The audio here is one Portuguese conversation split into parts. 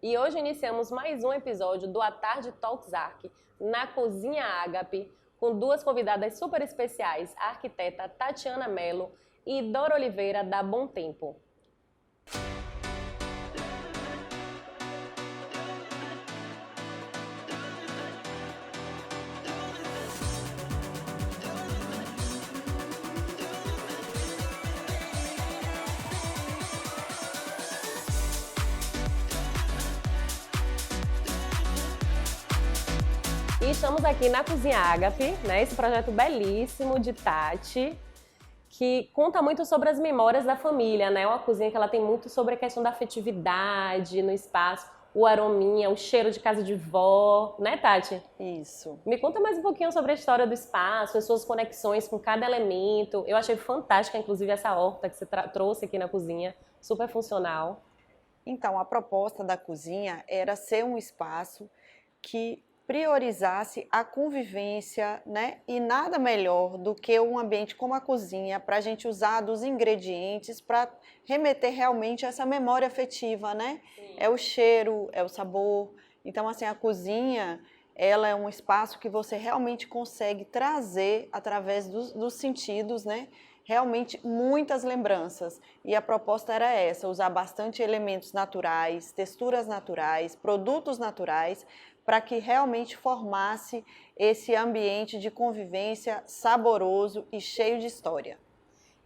E hoje iniciamos mais um episódio do A Tarde Talks Arc, na Cozinha Ágape, com duas convidadas super especiais, a arquiteta Tatiana Mello e Dora Oliveira, da Bom Tempo. E estamos aqui na Cozinha Ágape, né? Esse projeto belíssimo de Tati, que conta muito sobre as memórias da família, né? Uma cozinha que ela tem muito sobre a questão da afetividade no espaço, o arominha, o cheiro de casa de vó, né, Tati? Isso. Me conta mais um pouquinho sobre a história do espaço, as suas conexões com cada elemento. Eu achei fantástica, inclusive, essa horta que você trouxe aqui na cozinha, super funcional. Então, a proposta da cozinha era ser um espaço que priorizasse a convivência, né? E nada melhor do que um ambiente como a cozinha para a gente usar dos ingredientes para remeter realmente a essa memória afetiva, né? Sim. É o cheiro, é o sabor. Então, assim, a cozinha, ela é um espaço que você realmente consegue trazer através dos sentidos, né? Realmente muitas lembranças. E a proposta era essa, usar bastante elementos naturais, texturas naturais, produtos naturais, para que realmente formasse esse ambiente de convivência saboroso e cheio de história.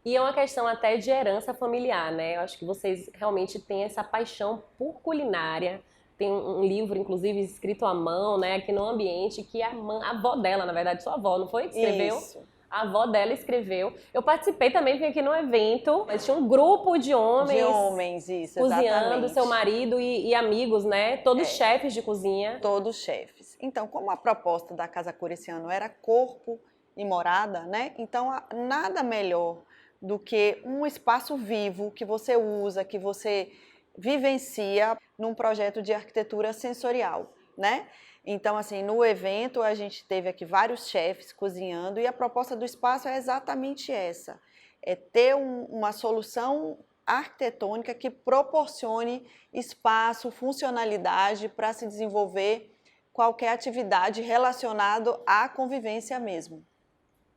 E é uma questão até de herança familiar, né? Eu acho que vocês realmente têm essa paixão por culinária. Tem um livro, inclusive, escrito à mão, né, aqui no ambiente, que a avó dela, na verdade, sua avó, não foi? Que escreveu? Isso. A avó dela escreveu. Eu participei também, vim aqui num evento, mas tinha um grupo de homens Isso, cozinhando, exatamente. seu marido e amigos, né? Todos chefes de cozinha. Todos chefes. Então, como a proposta da Casa Cor esse ano era corpo e morada, né? Então, nada melhor do que um espaço vivo que você usa, que você vivencia num projeto de arquitetura sensorial, né? Então, assim, no evento a gente teve aqui vários chefes cozinhando e a proposta do espaço é exatamente essa, é ter uma solução arquitetônica que proporcione espaço, funcionalidade para se desenvolver qualquer atividade relacionada à convivência mesmo.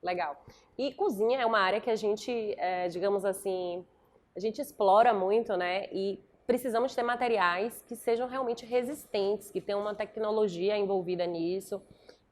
Legal. E cozinha é uma área que a gente, digamos assim, a gente explora muito, né? E precisamos ter materiais que sejam realmente resistentes, que tenham uma tecnologia envolvida nisso.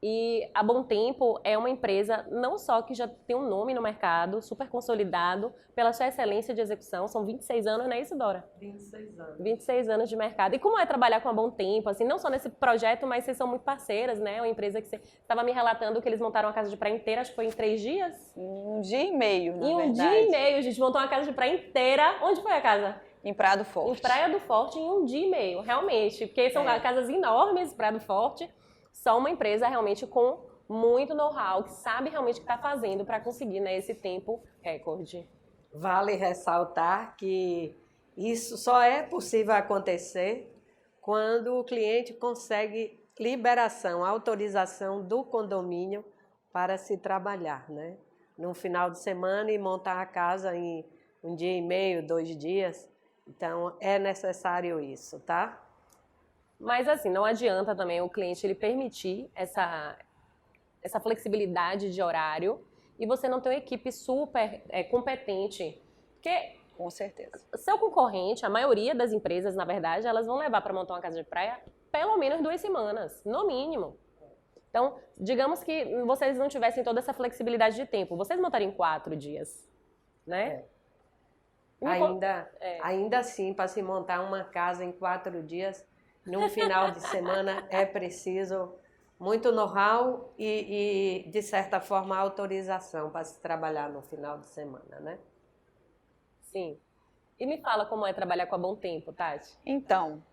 E a Bom Tempo é uma empresa não só que já tem um nome no mercado, super consolidado, pela sua excelência de execução, são 26 anos, não é isso, Dora? 26 anos. 26 anos de mercado. E como é trabalhar com a Bom Tempo, assim, não só nesse projeto, mas vocês são muito parceiras, né? Uma empresa que você estava me relatando que eles montaram uma casa de praia inteira, acho que foi em 3 dias? Um dia e meio, na Em um verdade. dia e meio, a gente montou uma casa de praia inteira. Onde foi a casa? Em Prado Forte. Em Praia do Forte, em um dia e meio, realmente. Porque são casas enormes, Praia do Forte. Só uma empresa realmente com muito know-how, que sabe realmente o que está fazendo para conseguir, né, esse tempo recorde. Vale ressaltar que isso só é possível acontecer quando o cliente consegue liberação, autorização do condomínio para se trabalhar, né? Num final de semana e montar a casa em um dia e meio, 2 dias. Então, é necessário isso, tá? Mas assim, não adianta também o cliente ele permitir essa flexibilidade de horário e você não ter uma equipe super competente. Porque Com certeza. seu concorrente, a maioria das empresas, na verdade, elas vão levar para montar uma casa de praia pelo menos 2 semanas, no mínimo. Então, digamos que vocês não tivessem toda essa flexibilidade de tempo, vocês montariam em 4 dias, né? Ainda assim, para se montar uma casa em 4 dias, num final de semana, é preciso muito know-how e, de certa forma, autorização para se trabalhar no final de semana, né? Sim. E me fala como é trabalhar com a Bom Tempo, Tati. Então,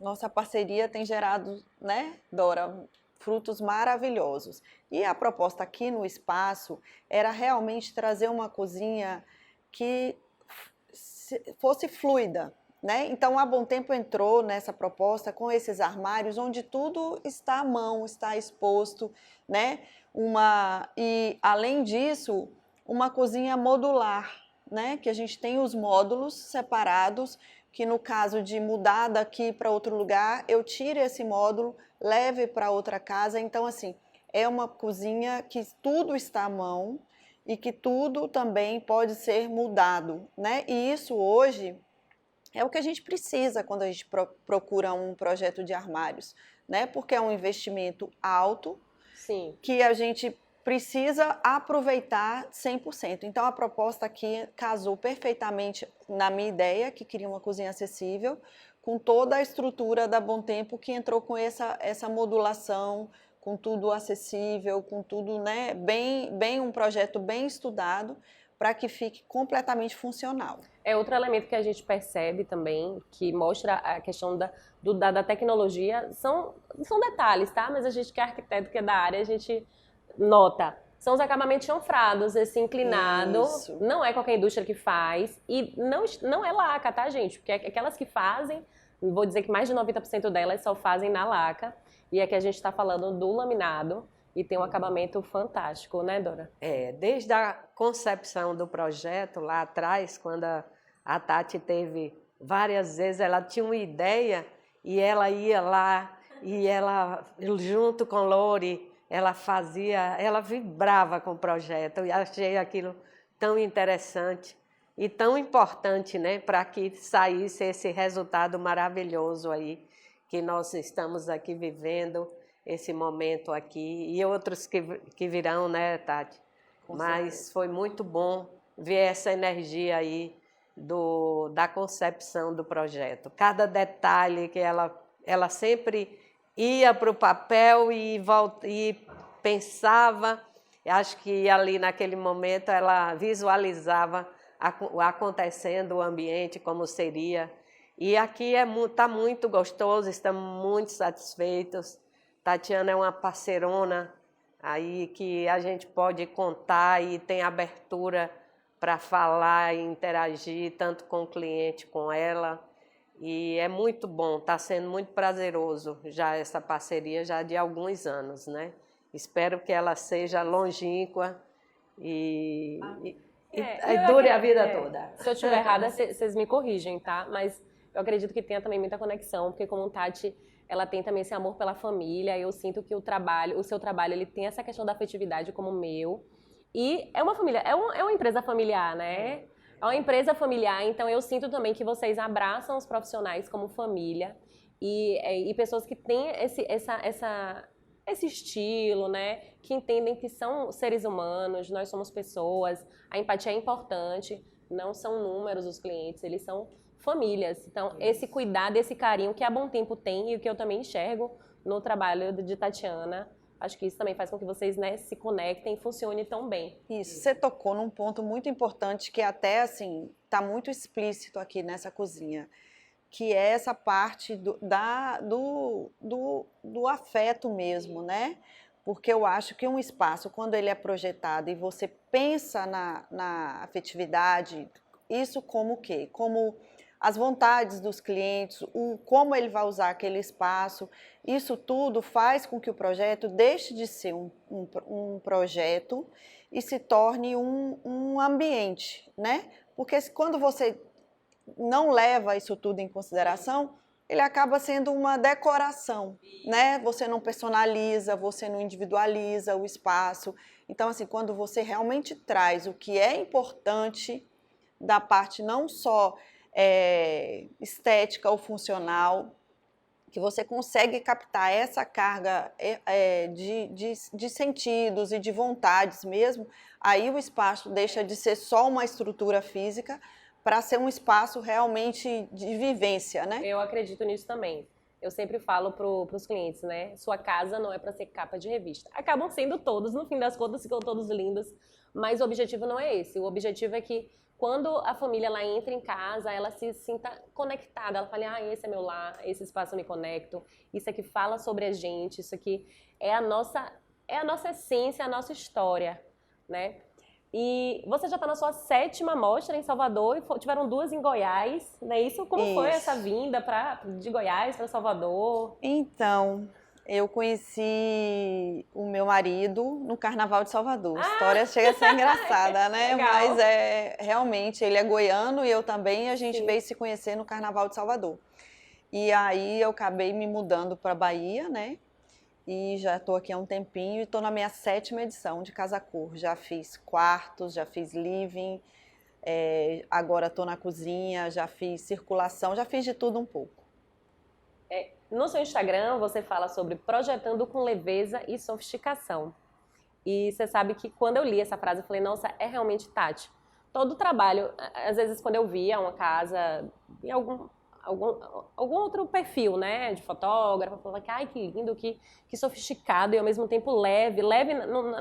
nossa parceria tem gerado, né, Dora, frutos maravilhosos. E a proposta aqui no espaço era realmente trazer uma cozinha que fosse fluida, né? Então a Bom Tempo entrou nessa proposta com esses armários onde tudo está à mão, está exposto, né? E além disso, uma cozinha modular, né? Que a gente tem os módulos separados que no caso de mudar daqui para outro lugar, eu tire esse módulo, leve para outra casa. Então, assim, é uma cozinha que tudo está à mão e que tudo também pode ser mudado, né? E isso hoje é o que a gente precisa quando a gente procura um projeto de armários, né? Porque é um investimento alto, Sim. que a gente precisa aproveitar 100%. Então, a proposta aqui casou perfeitamente na minha ideia, que queria uma cozinha acessível, com toda a estrutura da Bom Tempo, que entrou com essa modulação, com tudo acessível, com tudo, né, bem um projeto bem estudado, para que fique completamente funcional. É outro elemento que a gente percebe também, que mostra a questão da tecnologia, são detalhes, tá? Mas a gente que é arquiteto, que é da área, a gente nota. São os acabamentos chanfrados, esse inclinado. Isso. Não é qualquer indústria que faz. E não é laca, tá, gente? Porque aquelas que fazem, vou dizer que mais de 90% delas só fazem na laca. E aqui a gente está falando do laminado. E tem um acabamento fantástico, né, Dora? Desde a concepção do projeto, lá atrás, quando a Tati teve várias vezes, ela tinha uma ideia e ela ia lá, e ela, junto com Lori, ela vibrava com o projeto. Eu achei aquilo tão interessante e tão importante, né, para que saísse esse resultado maravilhoso aí, que nós estamos aqui vivendo, esse momento aqui, e outros que virão, né, Tati? Mas foi muito bom ver essa energia aí da concepção do projeto. Cada detalhe que ela sempre ia para o papel e pensava, acho que ali naquele momento ela visualizava acontecendo o ambiente, como seria. E aqui está muito gostoso, estamos muito satisfeitos. Tatiana é uma parceirona aí que a gente pode contar e tem abertura para falar e interagir, tanto com o cliente, com ela. E é muito bom, está sendo muito prazeroso já essa parceria já de alguns anos, né? Espero que ela seja longínqua e dure a vida toda. Se eu estiver errada, vocês me corrigem, tá? Mas eu acredito que tenha também muita conexão, porque como Tati, ela tem também esse amor pela família, eu sinto que o seu trabalho, ele tem essa questão da afetividade como o meu. E é uma família, é uma empresa familiar, né? É uma empresa familiar, então eu sinto também que vocês abraçam os profissionais como família e pessoas que têm esse estilo, né? Que entendem que são seres humanos, nós somos pessoas, a empatia é importante, não são números os clientes, eles são famílias. Então, esse cuidado, esse carinho que a Bom Tempo tem e o que eu também enxergo no trabalho de Tatiana, acho que isso também faz com que vocês, né, se conectem e funcionem tão bem. Isso, você tocou num ponto muito importante que até, assim, está muito explícito aqui nessa cozinha, que é essa parte do afeto mesmo, né? Porque eu acho que um espaço, quando ele é projetado e você pensa na afetividade, isso como o quê? Como as vontades dos clientes, como ele vai usar aquele espaço, isso tudo faz com que o projeto deixe de ser um projeto e se torne um ambiente, né? Porque quando você não leva isso tudo em consideração, ele acaba sendo uma decoração, né? Você não personaliza, você não individualiza o espaço. Então, assim, quando você realmente traz o que é importante da parte não só estética ou funcional, que você consegue captar essa carga de sentidos e de vontades mesmo, aí o espaço deixa de ser só uma estrutura física para ser um espaço realmente de vivência, né? Eu acredito nisso também. Eu sempre falo para os clientes, né? Sua casa não é para ser capa de revista. Acabam sendo todos, no fim das contas, ficam todos lindos, mas o objetivo não é esse. O objetivo é que quando a família ela entra em casa, ela se sinta conectada. Ela fala, esse é meu lar, esse espaço eu me conecto, isso aqui fala sobre a gente, isso aqui é a nossa essência, a nossa história, né? E você já está na sua 7ª mostra em Salvador e tiveram 2 em Goiás, não é isso? Como foi essa vinda de Goiás para Salvador? Então, Eu conheci o meu marido no Carnaval de Salvador. A história chega a ser engraçada, né? Legal. Mas realmente ele é goiano e eu também, e a gente Sim. veio se conhecer no Carnaval de Salvador. E aí eu acabei me mudando para Bahia, né? E já estou aqui há um tempinho e estou na minha 7ª edição de Casa Cor. Já fiz quartos, já fiz living, agora estou na cozinha, já fiz circulação, já fiz de tudo um pouco. No seu Instagram, você fala sobre projetando com leveza e sofisticação. E você sabe que quando eu li essa frase, eu falei, nossa, é realmente Tati. Todo o trabalho, às vezes quando eu via uma casa em algum outro perfil, né, de fotógrafo, eu falava, ai, que lindo, que sofisticado e ao mesmo tempo leve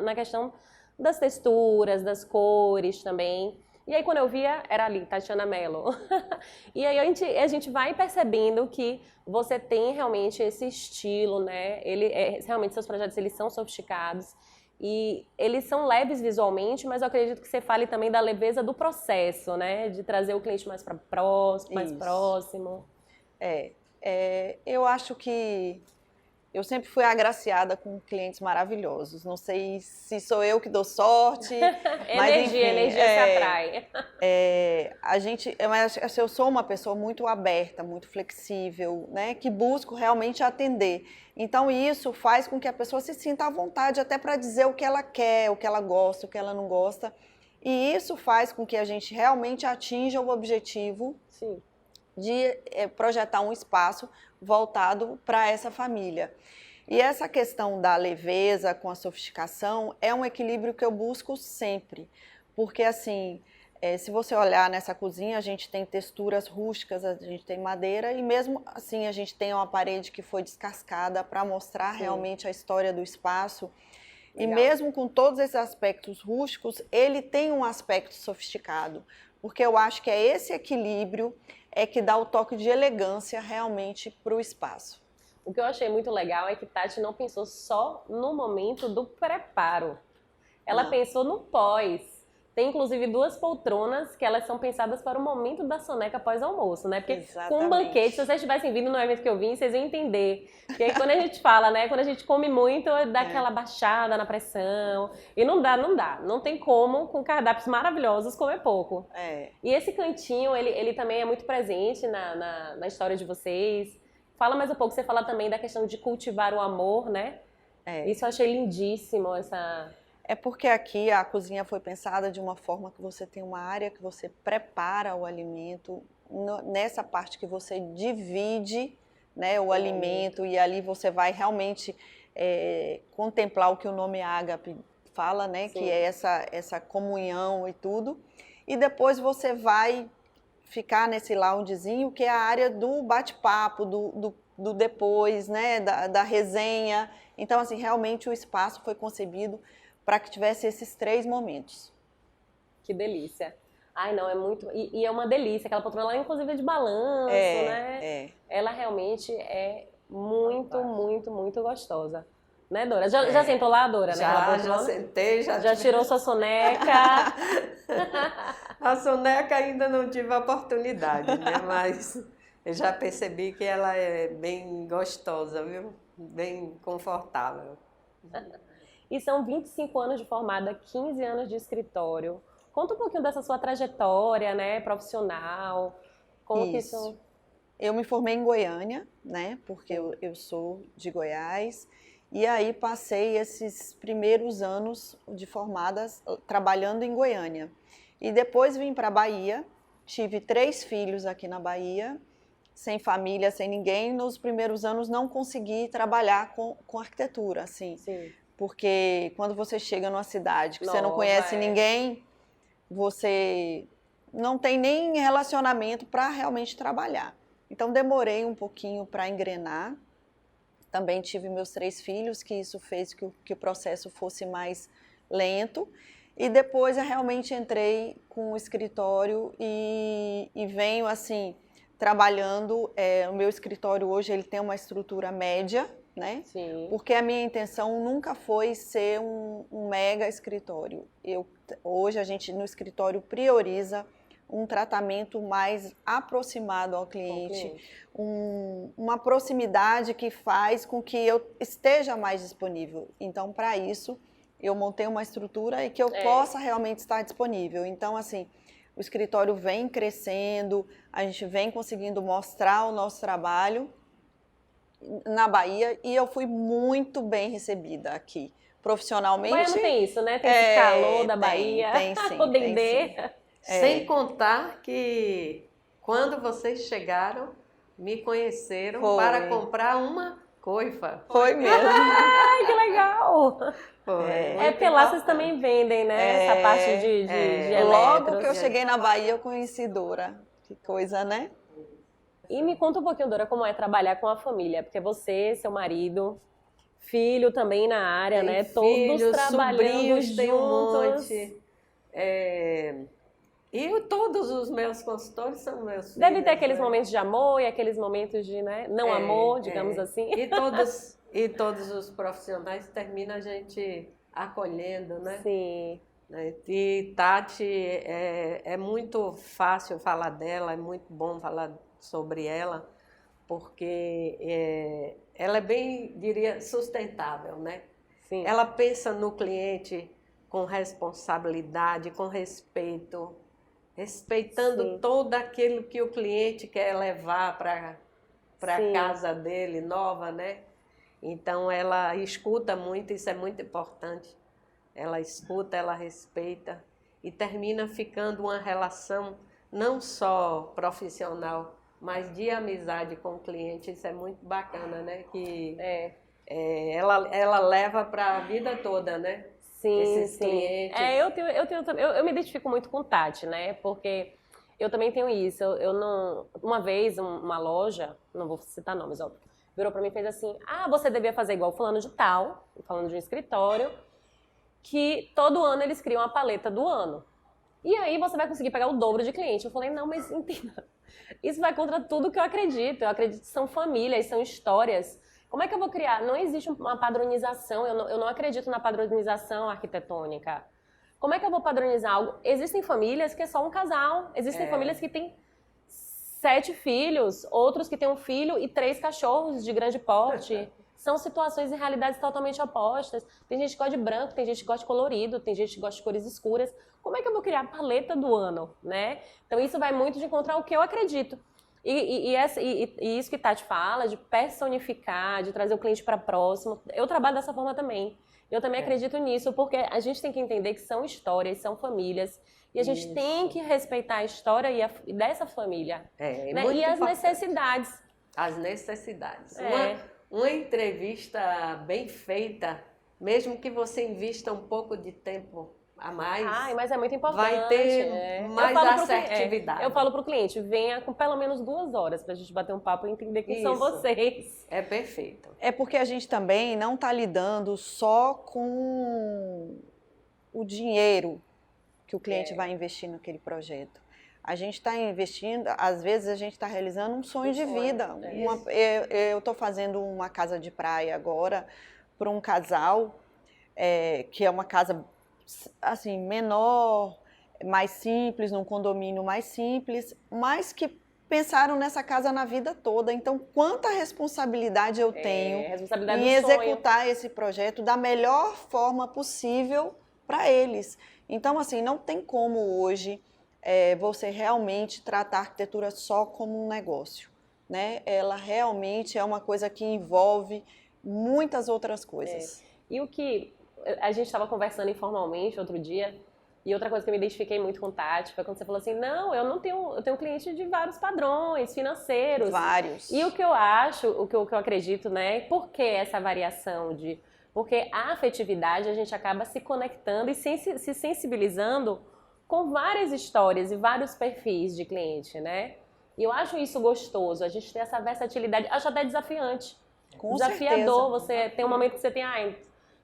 na questão das texturas, das cores também. E aí quando eu via, era ali, Tatiana Mello. E aí a gente vai percebendo que você tem realmente esse estilo, né? Realmente seus projetos eles são sofisticados e eles são leves visualmente, mas eu acredito que você fale também da leveza do processo, né? De trazer o cliente mais próximo. Eu acho que eu sempre fui agraciada com clientes maravilhosos. Não sei se sou eu que dou sorte, mas enfim, energia se atrai. Mas eu sou uma pessoa muito aberta, muito flexível, né? Que busco realmente atender. Então isso faz com que a pessoa se sinta à vontade até para dizer o que ela quer, o que ela gosta, o que ela não gosta. E isso faz com que a gente realmente atinja o objetivo Sim. de projetar um espaço voltado para essa família. E essa questão da leveza com a sofisticação é um equilíbrio que eu busco sempre, porque assim, se você olhar nessa cozinha, a gente tem texturas rústicas, a gente tem madeira e mesmo assim a gente tem uma parede que foi descascada para mostrar realmente a história do espaço. Legal. E mesmo com todos esses aspectos rústicos, ele tem um aspecto sofisticado, porque eu acho que é esse equilíbrio que dá o toque de elegância realmente para o espaço. O que eu achei muito legal é que Tati não pensou só no momento do preparo. Ela pensou no pós. Tem, inclusive, 2 poltronas que elas são pensadas para o momento da soneca pós-almoço, né? Porque com um banquete, se vocês tivessem vindo no evento que eu vim, vocês iam entender. Porque aí, quando a gente fala, né? Quando a gente come muito, dá aquela baixada na pressão. E não dá. Não tem como, com cardápios maravilhosos, comer pouco. E esse cantinho, ele também é muito presente na história de vocês. Fala mais um pouco, você fala também da questão de cultivar o amor, né? Isso eu achei lindíssimo, essa... É porque aqui a cozinha foi pensada de uma forma que você tem uma área que você prepara o alimento, nessa parte que você divide, né, o alimento, e ali você vai realmente contemplar o que o nome ágape fala, né, que é essa comunhão e tudo. E depois você vai ficar nesse loungezinho, que é a área do bate-papo, do depois, né, da resenha. Então, assim, realmente o espaço foi concebido para que tivesse esses 3 momentos. Que delícia. Ai, não, é muito... E é uma delícia, aquela poltrona lá, inclusive, é de balanço, né? Ela realmente é muito gostosa. Né, Dora? Já sentou lá, Dora? Já sentei. Já tirou sua soneca? A soneca ainda não tive a oportunidade, né? Mas eu já percebi que ela é bem gostosa, viu? Bem confortável. E são 25 anos de formada, 15 anos de escritório. Conta um pouquinho dessa sua trajetória, né, profissional. Como que isso... Eu me formei em Goiânia, né, porque eu sou de Goiás. E aí passei esses primeiros anos de formadas trabalhando em Goiânia. E depois vim para a Bahia, tive 3 filhos aqui na Bahia, sem família, sem ninguém. Nos primeiros anos não consegui trabalhar com arquitetura, assim. Sim. Porque quando você chega numa cidade que você não conhece ninguém, você não tem nem relacionamento para realmente trabalhar. Então demorei um pouquinho para engrenar. Também tive meus 3 filhos, que isso fez que o processo fosse mais lento. E depois eu realmente entrei com o escritório e venho assim trabalhando. O meu escritório hoje ele tem uma estrutura média, né? Sim. Porque a minha intenção nunca foi ser um mega escritório. Hoje a gente no escritório prioriza um tratamento mais aproximado ao cliente, uma proximidade que faz com que eu esteja mais disponível. Então, para isso, eu montei uma estrutura e que eu possa realmente estar disponível. Então, assim, o escritório vem crescendo, a gente vem conseguindo mostrar o nosso trabalho na Bahia e eu fui muito bem recebida aqui. Profissionalmente. Baiano tem isso, né? Tem esse calor da Bahia, tem sim, o dendê. tem sim. Sem contar que quando vocês chegaram, me conheceram para comprar uma coifa. Foi mesmo. Ai, que legal! Foi. Porque lá vocês também vendem, né? Essa parte de Logo eletros. que eu cheguei na Bahia, eu conheci Dora. Que coisa, né? E me conta um pouquinho, Dora, como é trabalhar com a família. Porque você, seu marido, filho também na área, Tem né? filhos, Todos trabalhando sobrinhos, juntos. tem um monte. E todos os meus consultores são meus filhos. Deve ter aqueles momentos de amor e aqueles momentos de não amor, digamos assim. E todos os profissionais terminam a gente acolhendo, né? Sim. E Tati, é muito fácil falar dela, é muito bom falar sobre ela, porque ela é bem, diria, sustentável, né? Sim. Ela pensa no cliente com responsabilidade, com respeito, respeitando Sim. todo aquilo que o cliente quer levar para a casa dele, nova, né? Então, ela escuta muito, isso é muito importante. Ela escuta, ela respeita e termina ficando uma relação não só profissional, mas de amizade com o cliente. Isso é muito bacana, né? Que ela leva para a vida toda, né? Sim, esses sim. clientes. Eu me identifico muito com Tati, né? Porque eu também tenho isso. Eu não, uma vez, uma loja, não vou citar nomes, óbvio, virou pra mim e fez assim: ah, você devia fazer igual fulano de tal, falando de um escritório, que todo ano eles criam a paleta do ano. E aí você vai conseguir pegar o dobro de cliente. Eu falei, não, mas entenda, isso vai contra tudo que eu acredito. Eu acredito que são famílias, são histórias. Como é que eu vou criar? Não existe uma padronização, eu não acredito na padronização arquitetônica. Como é que eu vou padronizar algo? Existem famílias que é só um casal, existem famílias que têm 7 filhos, outros que têm um filho e 3 cachorros de grande porte. São situações e realidades totalmente opostas. Tem gente que gosta de branco, tem gente que gosta de colorido, tem gente que gosta de cores escuras. Como é que eu vou criar a paleta do ano, né? Então isso vai muito de encontrar o que eu acredito. E isso que Tati fala, de personificar, de trazer o cliente para próximo, eu trabalho dessa forma também. Eu também acredito nisso, porque a gente tem que entender que são histórias, são famílias, e a gente tem que respeitar a história dessa família. É né? muito E as importante. necessidades. As necessidades. É. Uma entrevista bem feita, mesmo que você invista um pouco de tempo a mais, Mas é muito importante. vai ter mais assertividade. Eu falo para o cliente, venha com pelo menos 2 horas para a gente bater um papo e entender quem são Isso. vocês. É perfeito. É porque a gente também não está lidando só com o dinheiro que o cliente vai investir naquele projeto. A gente está investindo, às vezes a gente está realizando um sonho de vida. Eu estou fazendo uma casa de praia agora para um casal, que é uma casa assim, menor, mais simples, num condomínio mais simples, mas que pensaram nessa casa na vida toda. Então, quanta responsabilidade eu tenho em executar esse projeto da melhor forma possível para eles. Então, assim, não tem como hoje você realmente tratar a arquitetura só como um negócio, né? Ela realmente é uma coisa que envolve muitas outras coisas. E o que a gente estava conversando informalmente outro dia, e outra coisa que eu me identifiquei muito com Tati foi quando você falou assim, não, eu tenho cliente de vários padrões financeiros. Vários. E o que eu acho, o que eu acredito, né, por que essa variação porque a afetividade a gente acaba se conectando e se sensibilizando com várias histórias e vários perfis de cliente, né? E eu acho isso gostoso, a gente tem essa versatilidade, acho até desafiante. Com desafiador, certeza. Você tem um momento que você tem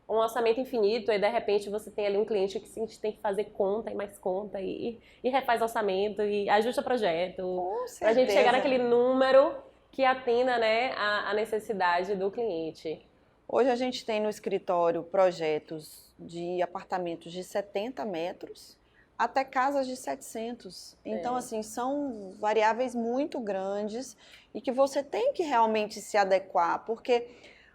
um orçamento infinito e de repente você tem ali um cliente que tem que fazer conta e mais conta e refaz orçamento e ajusta projeto. Com certeza. Pra gente chegar naquele número que atenda, né, a necessidade do cliente. Hoje a gente tem no escritório projetos de apartamentos de 70 metros até casas de 700. Então, assim, são variáveis muito grandes e que você tem que realmente se adequar, porque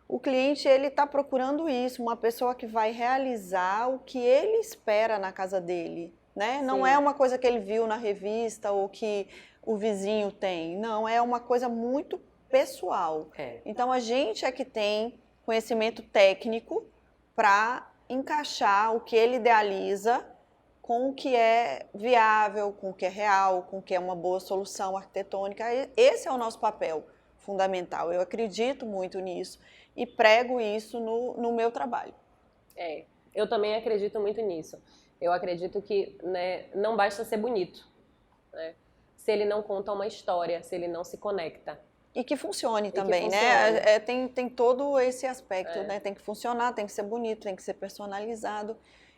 o cliente, ele está procurando isso, uma pessoa que vai realizar o que ele espera na casa dele, né? Não é uma coisa que ele viu na revista ou que o vizinho tem, não, é uma coisa muito pessoal. Então, a gente é que tem conhecimento técnico para encaixar o que ele idealiza com o que é viável, com o que é real, com o que é uma boa solução arquitetônica. Esse é o nosso papel fundamental. Eu acredito muito nisso e prego isso no meu trabalho. Eu também acredito muito nisso. Eu acredito que, né, não basta ser bonito, né, se ele não conta uma história, se ele não se conecta. E que funcione também, né? Tem todo esse aspecto, né? Tem que funcionar, tem que ser bonito, tem que ser personalizado.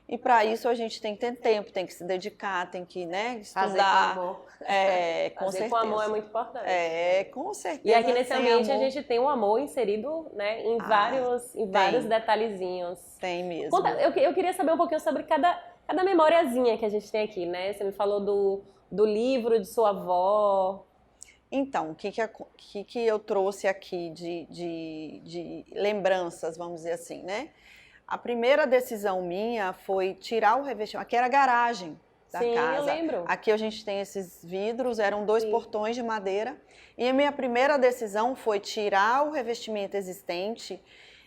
E para isso a gente tem que ter tempo, tem que se dedicar, tem que, né, estudar. Fazer com amor. Com Fazer certeza. com amor é muito importante. Com certeza. E aqui nesse ambiente amor, a gente tem o amor inserido, né, em vários detalhezinhos. Tem mesmo. Eu queria saber um pouquinho sobre cada memoriazinha que a gente tem aqui, né? Você me falou do livro de sua avó. Então, o que eu trouxe aqui de lembranças, vamos dizer assim, né? A primeira decisão minha foi tirar o revestimento. Aqui era a garagem da casa. Eu lembro. Aqui a gente tem esses vidros, eram 2 portões de madeira. E a minha primeira decisão foi tirar o revestimento existente.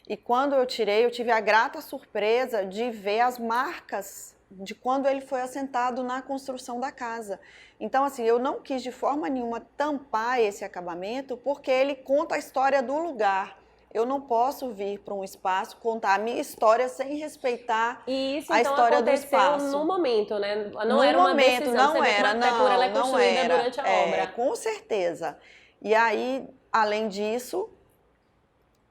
E quando eu tirei, eu tive a grata surpresa de ver as marcas de quando ele foi assentado na construção da casa. Então, assim, eu não quis de forma nenhuma tampar esse acabamento, porque ele conta a história do lugar. Eu não posso vir para um espaço contar a minha história sem respeitar a história do espaço. No momento, né? Não no era uma momento, decisão. não era, a arquitetura ela é construída durante a obra. Com certeza. E aí, além disso,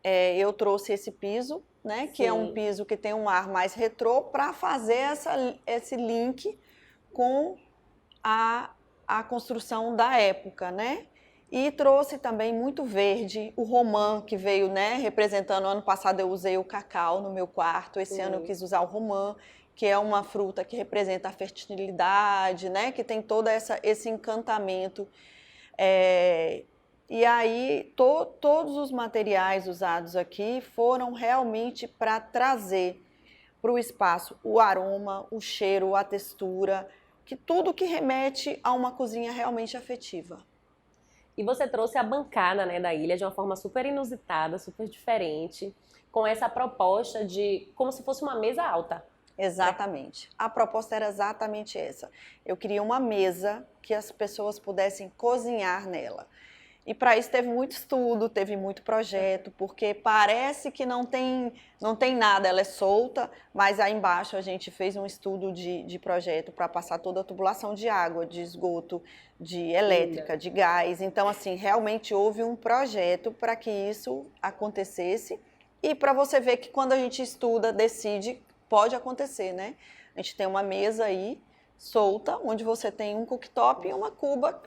eu trouxe esse piso, né? Que é um piso que tem um ar mais retrô, para fazer esse link com a construção da época, né? E trouxe também muito verde, o romã que veio, né, representando. Ano passado eu usei o cacau no meu quarto, esse ano eu quis usar o romã, que é uma fruta que representa a fertilidade, né, que tem todo esse encantamento. E aí todos os materiais usados aqui foram realmente para trazer para o espaço o aroma, o cheiro, a textura, que tudo que remete a uma cozinha realmente afetiva. E você trouxe a bancada, né, da ilha de uma forma super inusitada, super diferente, com essa proposta de como se fosse uma mesa alta. Exatamente. A proposta era exatamente essa. Eu queria uma mesa que as pessoas pudessem cozinhar nela. E para isso teve muito estudo, teve muito projeto, porque parece que não tem nada, ela é solta, mas aí embaixo a gente fez um estudo de projeto para passar toda a tubulação de água, de esgoto, de elétrica, de gás. Então, assim, realmente houve um projeto para que isso acontecesse e para você ver que quando a gente estuda, decide, pode acontecer, né? A gente tem uma mesa aí solta, onde você tem um cooktop e uma cuba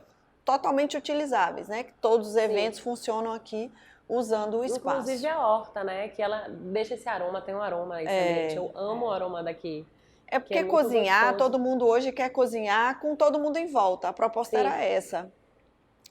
totalmente utilizáveis, né? Que todos os eventos funcionam aqui usando o espaço. Inclusive a horta, né? Que ela deixa esse aroma, tem um aroma excelente. Eu amo o aroma daqui. É porque cozinhar, todo mundo hoje quer cozinhar com todo mundo em volta. A proposta era essa.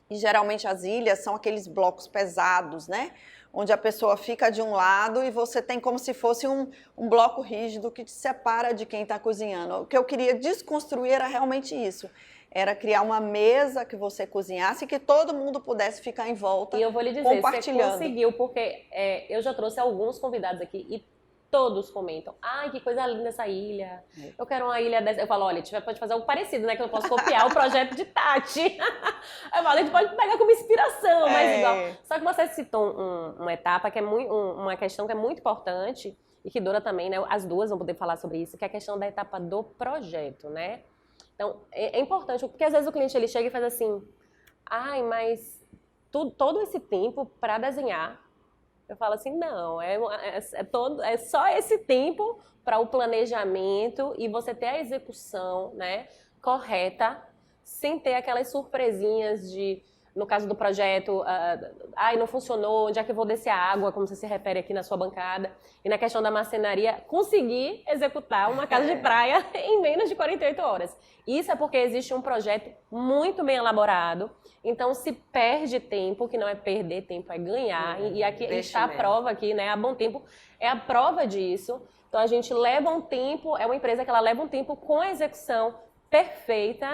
E geralmente as ilhas são aqueles blocos pesados, né? Onde a pessoa fica de um lado e você tem como se fosse um bloco rígido que te separa de quem está cozinhando. O que eu queria desconstruir era realmente isso. Era criar uma mesa que você cozinhasse e que todo mundo pudesse ficar em volta, e eu vou lhe dizer, compartilhando. Você conseguiu, porque eu já trouxe alguns convidados aqui e todos comentam, ai, que coisa linda essa ilha, eu quero uma ilha dessa. Eu falo, olha, a gente pode fazer algo parecido, né, que eu não posso copiar o projeto de Tati. Eu falo, a gente pode pegar como inspiração, mas igual. Só que você citou uma etapa, que é uma questão que é muito importante e que dura também, né, as duas vão poder falar sobre isso, que é a questão da etapa do projeto, né. Então, é importante, porque às vezes o cliente ele chega e faz assim, ai, mas todo esse tempo para desenhar. Eu falo assim, não, é só esse tempo para o planejamento e você ter a execução, né, correta, sem ter aquelas surpresinhas de, no caso do projeto, ai, não funcionou, onde é que eu vou descer a água, como você se refere aqui na sua bancada. E na questão da marcenaria, conseguir executar uma casa de praia em menos de 48 horas. Isso é porque existe um projeto muito bem elaborado, então se perde tempo, que não é perder tempo, é ganhar. E aqui está a prova aqui, né? A Bom Tempo é a prova disso. Então a gente leva um tempo, é uma empresa que ela leva um tempo com a execução perfeita,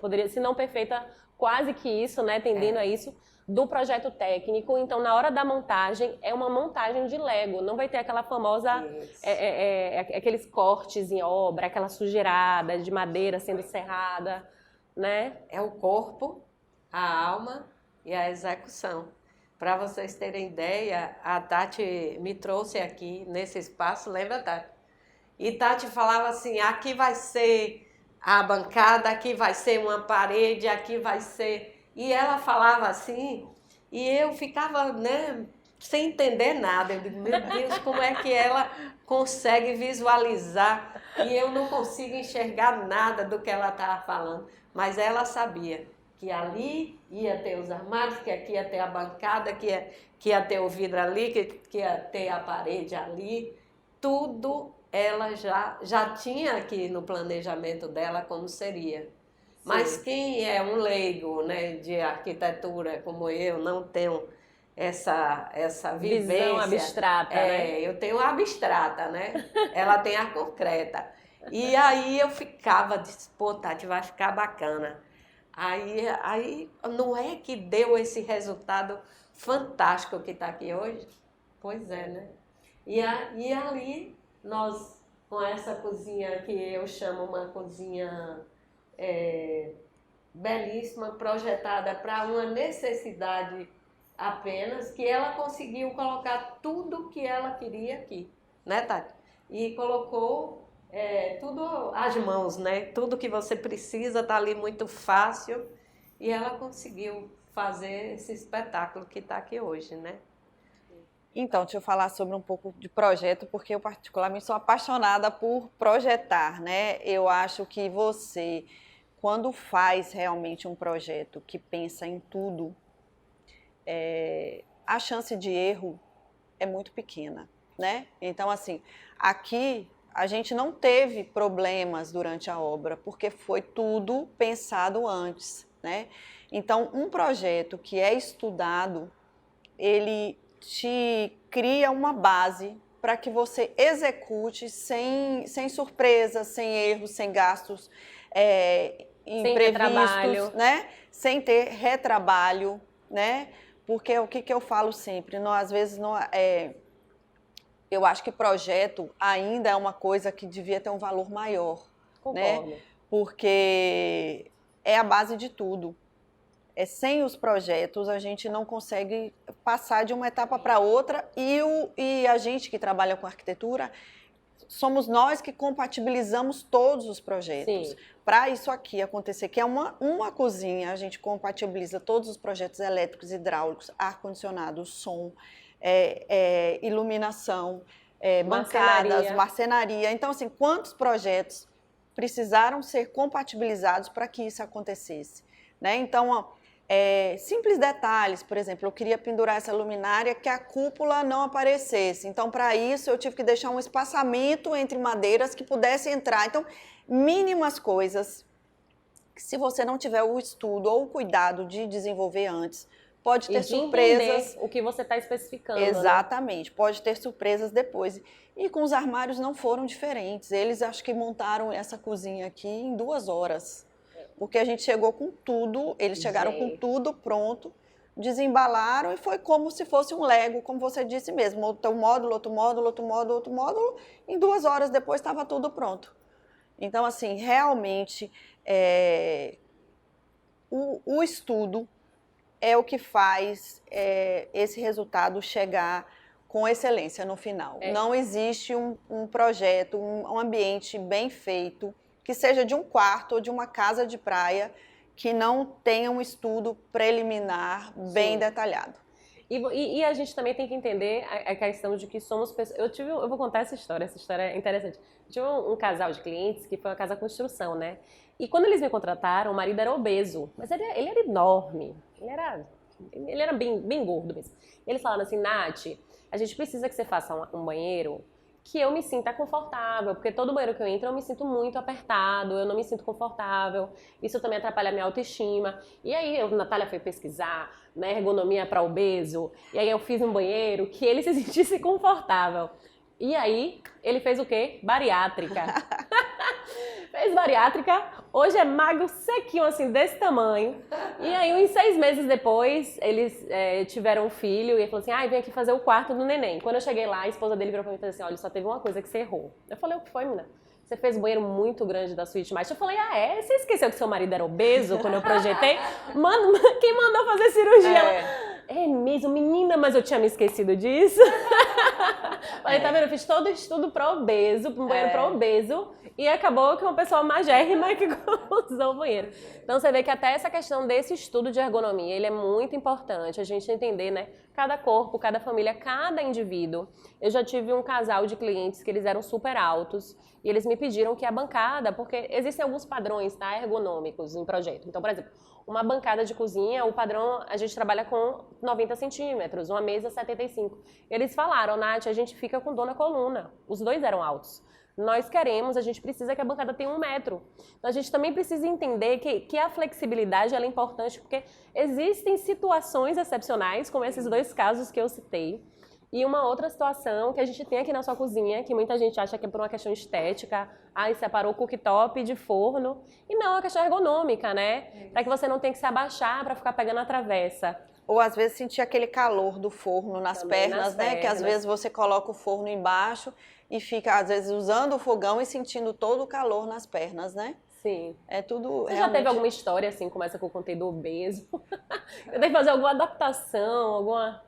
poderia, se não perfeita, quase que isso, né, tendendo a isso, do projeto técnico. Então, na hora da montagem, é uma montagem de Lego. Não vai ter aquela famosa, aqueles cortes em obra, aquela sujeirada de madeira sendo serrada, né? É o corpo, a alma e a execução. Para vocês terem ideia, a Tati me trouxe aqui nesse espaço, lembra, Tati? E Tati falava assim, aqui vai ser a bancada, aqui vai ser uma parede, aqui vai ser... E ela falava assim, e eu ficava, né, sem entender nada. Eu digo, meu Deus, como é que ela consegue visualizar? E eu não consigo enxergar nada do que ela estava falando. Mas ela sabia que ali ia ter os armários, que aqui ia ter a bancada, que ia ter o vidro ali, que ia ter a parede ali. Tudo ela já tinha aqui no planejamento dela como seria. Sim. Mas quem é um leigo, né, de arquitetura como eu, não tenho essa vivência. Visão abstrata, né? Eu tenho a abstrata, né? Ela tem a concreta. E aí eu ficava, disse, pô, Tati, vai ficar bacana. Aí não é que deu esse resultado fantástico que está aqui hoje? Pois é, né? E ali nós, com essa cozinha que eu chamo uma cozinha belíssima, projetada para uma necessidade apenas, que ela conseguiu colocar tudo que ela queria aqui, né, Tati? E colocou tudo às mãos, né? Tudo que você precisa está ali muito fácil, e ela conseguiu fazer esse espetáculo que está aqui hoje, né? Então, deixa eu falar sobre um pouco de projeto, porque eu particularmente sou apaixonada por projetar, né? Eu acho que você, quando faz realmente um projeto que pensa em tudo, a chance de erro é muito pequena, né? Então, assim, aqui a gente não teve problemas durante a obra, porque foi tudo pensado antes, né? Então, um projeto que é estudado, ele te cria uma base para que você execute sem surpresas, sem erros, sem gastos imprevistos, né? Sem ter retrabalho, né? Porque o que eu falo sempre, às vezes eu acho que projeto ainda é uma coisa que devia ter um valor maior, né? Porque é a base de tudo. Sem os projetos, a gente não consegue passar de uma etapa para outra, e a gente que trabalha com arquitetura, somos nós que compatibilizamos todos os projetos. Para isso aqui acontecer, que é uma cozinha, a gente compatibiliza todos os projetos elétricos, hidráulicos, ar-condicionado, som, iluminação, bancadas, marcenaria. Então, assim, quantos projetos precisaram ser compatibilizados para que isso acontecesse? Né? Então, simples detalhes, por exemplo, eu queria pendurar essa luminária que a cúpula não aparecesse. Então, para isso, eu tive que deixar um espaçamento entre madeiras que pudesse entrar. Então, mínimas coisas, que se você não tiver o estudo ou o cuidado de desenvolver antes, pode ter surpresas. O que você está especificando. Exatamente, né? Pode ter surpresas depois. E com os armários não foram diferentes. Eles acho que montaram essa cozinha aqui em 2 horas. Porque a gente chegou com tudo, eles chegaram com tudo pronto, desembalaram e foi como se fosse um Lego, como você disse mesmo. Um módulo, outro módulo, outro módulo, outro módulo. Em 2 horas depois estava tudo pronto. Então, assim, realmente, o estudo é o que faz esse resultado chegar com excelência no final. Não existe um projeto, um ambiente bem feito, que seja de um quarto ou de uma casa de praia, que não tenha um estudo preliminar bem detalhado. E a gente também tem que entender a questão de que somos pessoas... Eu vou contar essa história é interessante. Eu tive um casal de clientes que foi uma casa construção, né? E quando eles me contrataram, o marido era obeso, mas ele era enorme. Ele era bem gordo mesmo. Eles falaram assim, Nath, a gente precisa que você faça um banheiro que eu me sinta confortável, porque todo banheiro que eu entro eu me sinto muito apertado, eu não me sinto confortável, isso também atrapalha a minha autoestima. E aí, Natália foi pesquisar, né, ergonomia para obeso, e aí eu fiz um banheiro que ele se sentisse confortável. E aí, ele fez o quê? Bariátrica. Fez bariátrica, hoje é magro, sequinho, assim, desse tamanho. E aí, uns 6 meses depois, eles tiveram um filho e ele falou assim, vem aqui fazer o quarto do neném. Quando eu cheguei lá, a esposa dele virou pra mim e falou assim, olha, só teve uma coisa que você errou. Eu falei, o que foi, menina? Você fez um banheiro muito grande da suíte master. Eu falei, Você esqueceu que seu marido era obeso quando eu projetei? Mano, quem mandou fazer cirurgia? É mesmo, menina, mas eu tinha me esquecido disso. Falei, tá vendo? Eu fiz todo o estudo para obeso, um banheiro para obeso, e acabou que uma pessoa magérrima que usou o banheiro. Então você vê que até essa questão desse estudo de ergonomia, ele é muito importante, a gente entender, né? Cada corpo, cada família, cada indivíduo. Eu já tive um casal de clientes que eles eram super altos, e eles me pediram que a bancada, porque existem alguns padrões, tá, ergonômicos em projeto. Então, por exemplo, uma bancada de cozinha, o padrão, a gente trabalha com 90 centímetros, uma mesa 75. Eles falaram, Nath, a gente fica com dor na coluna. Os dois eram altos. A gente precisa que a bancada tenha 1 metro. Então, a gente também precisa entender que a flexibilidade ela é importante, porque existem situações excepcionais, como esses 2 casos que eu citei, e uma outra situação que a gente tem aqui na sua cozinha, que muita gente acha que é por uma questão estética, separou o cooktop de forno, e não, é uma questão ergonômica, né? Para que você não tenha que se abaixar para ficar pegando a travessa. Ou às vezes sentir aquele calor do forno nas pernas, né? Que às vezes você coloca o forno embaixo e fica, às vezes, usando o fogão e sentindo todo o calor nas pernas, né? Sim. É tudo. Você já teve alguma história assim, começa com o conteúdo obeso? Eu tenho que fazer alguma adaptação, alguma.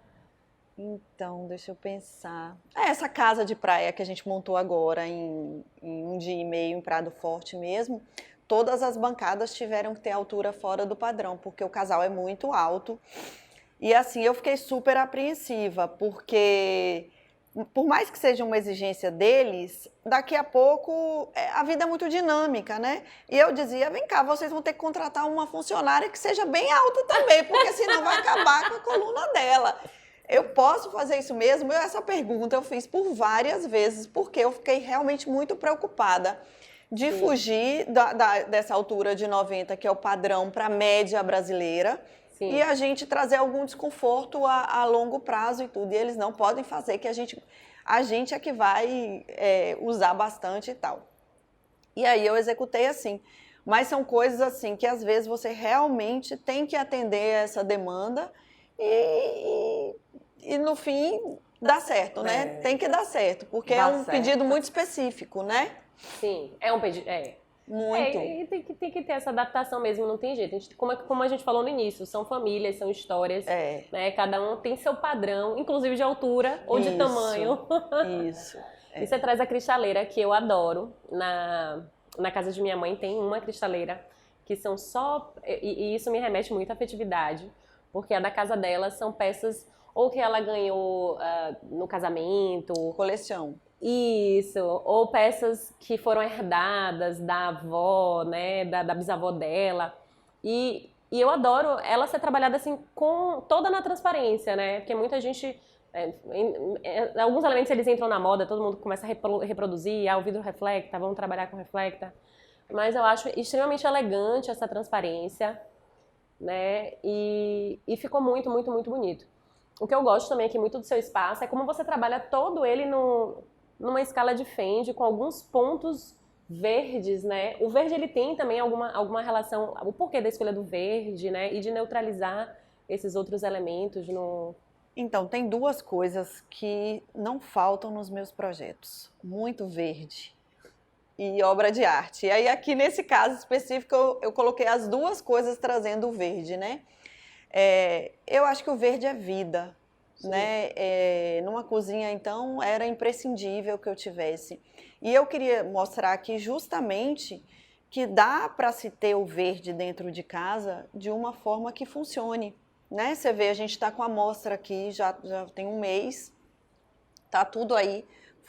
Então, deixa eu pensar. Essa casa de praia que a gente montou agora, em 1 dia e meio, em Prado Forte mesmo, todas as bancadas tiveram que ter altura fora do padrão, porque o casal é muito alto. E assim, eu fiquei super apreensiva, porque por mais que seja uma exigência deles, daqui a pouco a vida é muito dinâmica, né? E eu dizia, vem cá, vocês vão ter que contratar uma funcionária que seja bem alta também, porque senão vai acabar com a coluna dela. Eu posso fazer isso mesmo? Essa pergunta eu fiz por várias vezes, porque eu fiquei realmente muito preocupada de fugir dessa altura de 90, que é o padrão para a média brasileira, e a gente trazer algum desconforto a longo prazo e tudo. E eles não podem fazer, que a gente é que vai usar bastante e tal. E aí eu executei assim. Mas são coisas assim que às vezes você realmente tem que atender essa demanda e no fim dá certo, né? Tem que dar certo, porque é um pedido muito específico, né? Sim, é um pedido. Muito. E tem que ter essa adaptação mesmo, não tem jeito. Como a gente falou no início, são famílias, são histórias, né? Cada um tem seu padrão, inclusive de altura ou de tamanho. Isso. E você traz a cristaleira, que eu adoro. Na casa de minha mãe tem uma cristaleira que são só... E isso me remete muito à afetividade, porque a da casa dela são peças ou que ela ganhou no casamento. Coleção. Isso, ou peças que foram herdadas da avó, né, da bisavó dela. E eu adoro ela ser trabalhada assim, toda na transparência, né? Porque muita gente... alguns elementos eles entram na moda, todo mundo começa a reproduzir, o vidro reflecta, vamos trabalhar com reflecta. Mas eu acho extremamente elegante essa transparência, né? E ficou muito, muito, muito bonito. O que eu gosto também aqui muito do seu espaço é como você trabalha todo ele numa escala de Fendi, com alguns pontos verdes, né? O verde ele tem também alguma relação, o porquê da escolha do verde, né? E de neutralizar esses outros elementos no... Então, tem 2 coisas que não faltam nos meus projetos. Muito verde e obra de arte. E aí aqui nesse caso específico eu coloquei as 2 coisas trazendo o verde, né? Eu acho que o verde é vida, né? Numa cozinha, então, era imprescindível que eu tivesse. E eu queria mostrar aqui justamente que dá para se ter o verde dentro de casa de uma forma que funcione, né? Você vê, a gente está com a amostra aqui, já tem 1 mês, tá tudo aí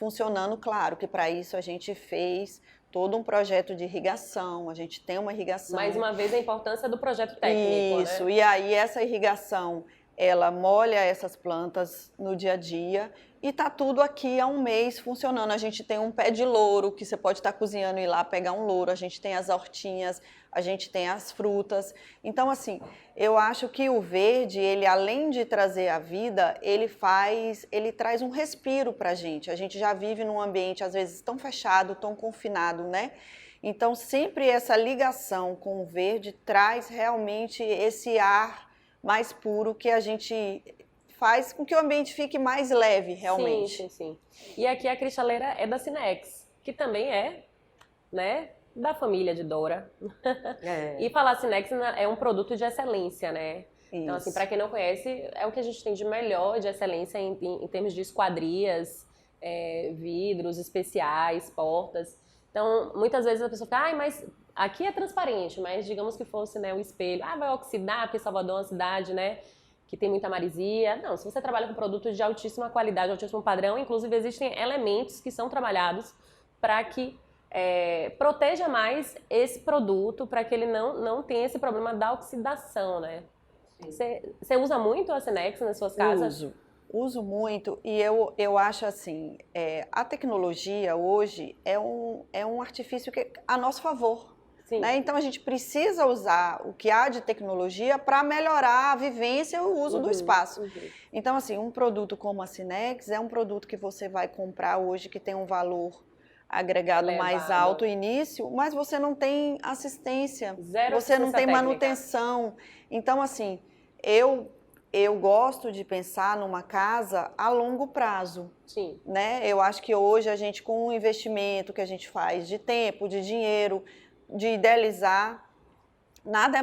funcionando. Claro que para isso a gente fez todo um projeto de irrigação, a gente tem uma irrigação. Mais uma vez a importância do projeto técnico, Isso, né? e aí essa irrigação, ela molha essas plantas no dia a dia e tá tudo aqui há um mês funcionando. A gente tem um pé de louro, que você pode estar cozinhando e ir lá pegar um louro, a gente tem as hortinhas, a gente tem as frutas. Então, assim, eu acho que o verde, ele além de trazer a vida, ele traz um respiro pra gente. A gente já vive num ambiente, às vezes, tão fechado, tão confinado, né? Então, sempre essa ligação com o verde traz realmente esse ar mais puro que a gente faz com que o ambiente fique mais leve, realmente. Sim, sim, sim. E aqui a cristaleira é da Sinex, que também é, né, da família de Dora. E falar Sinex é um produto de excelência, né? Então, assim, para quem não conhece, é o que a gente tem de melhor de excelência em termos de esquadrias, vidros especiais, portas. Então, muitas vezes a pessoa fica, mas aqui é transparente, mas digamos que fosse, né, o espelho. Vai oxidar, porque Salvador é uma cidade, né, que tem muita marisia. Não, se você trabalha com produtos de altíssima qualidade, altíssimo padrão, inclusive existem elementos que são trabalhados para que proteja mais esse produto, para que ele não tenha esse problema da oxidação, né? Você usa muito a Sinex nas suas casas? Uso muito e eu acho assim, a tecnologia hoje é um artifício que é a nosso favor. Né? Então a gente precisa usar o que há de tecnologia para melhorar a vivência e o uso do espaço. Então, assim, um produto como a Sinex é um produto que você vai comprar hoje que tem um valor agregado mais alto no início, mas você não tem assistência, você não tem manutenção. Então, assim, eu gosto de pensar numa casa a longo prazo. Sim. Né? Eu acho que hoje a gente, com o investimento que a gente faz de tempo, de dinheiro, de idealizar, nada é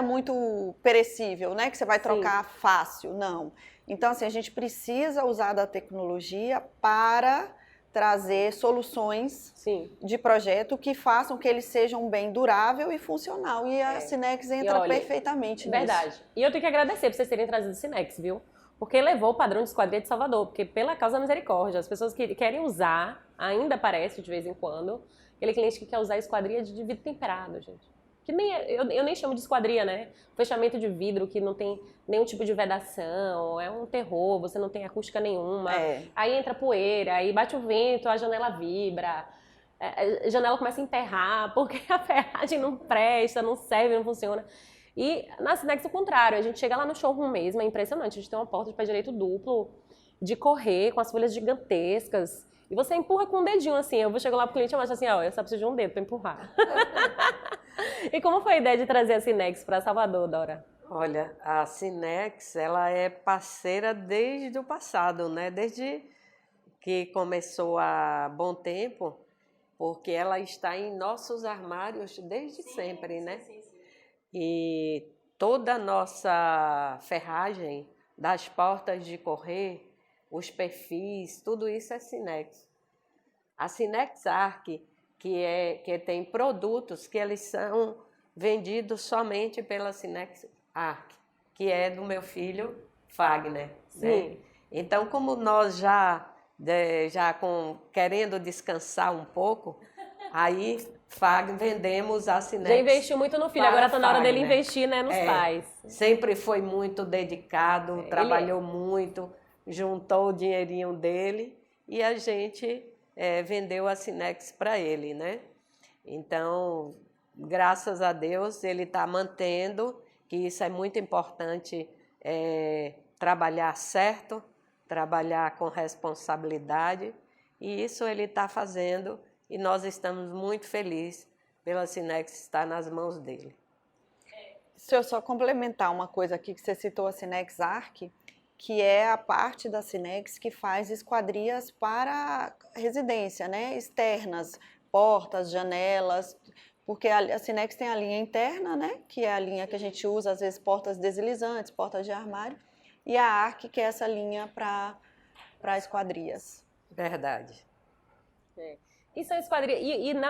muito perecível, né? Que você vai trocar fácil, não. Então, assim, a gente precisa usar da tecnologia para trazer soluções de projeto que façam que eles sejam bem durável e funcional. E a Sinex entra perfeitamente nisso. Verdade. E eu tenho que agradecer por vocês terem trazido Sinex, viu? Porque levou o padrão de esquadria de Salvador. Porque pela causa da misericórdia, as pessoas que querem usar, ainda aparece de vez em quando, aquele cliente que quer usar esquadria de vidro temperado, gente. Que nem eu nem chamo de esquadria, né? Fechamento de vidro que não tem nenhum tipo de vedação, é um terror, você não tem acústica nenhuma. Aí entra poeira, aí bate o vento, a janela vibra, a janela começa a emperrar, porque a ferragem não presta, não serve, não funciona. E na Sinex, o contrário, a gente chega lá no showroom mesmo, é impressionante, a gente tem uma porta de pé direito duplo, de correr, com as folhas gigantescas. E você empurra com o dedinho, assim. Eu vou chegar lá pro cliente e eu acho assim, eu só preciso de um dedo para empurrar. E como foi a ideia de trazer a Sinex para Salvador, Dora? Olha, a Sinex, ela é parceira desde o passado, né? Desde que começou há bom tempo, porque ela está em nossos armários desde sempre, né? Sim. E toda a nossa ferragem, das portas de correr, os perfis, tudo isso é Sinex. A Sinex Arc, que tem produtos que eles são vendidos somente pela Sinex Arc, que é do meu filho Fagner. Né? Então, como nós já querendo descansar um pouco, aí vendemos a Sinex. Já investiu muito no filho, agora está na hora dele investir, né, nos pais. Sempre foi muito dedicado, trabalhou muito, juntou o dinheirinho dele e a gente vendeu a Sinex para ele, né? Então, graças a Deus, ele está mantendo, que isso é muito importante, trabalhar certo, trabalhar com responsabilidade, e isso ele está fazendo e nós estamos muito felizes pela Sinex estar nas mãos dele. Se eu só complementar uma coisa aqui, que você citou a Sinex Arc, que é a parte da Sinex que faz esquadrias para residência, né? Externas, portas, janelas, porque a Sinex tem a linha interna, né? Que é a linha que a gente usa, às vezes, portas deslizantes, portas de armário, e a Arc, que é essa linha para esquadrias. Verdade. E são esquadrias,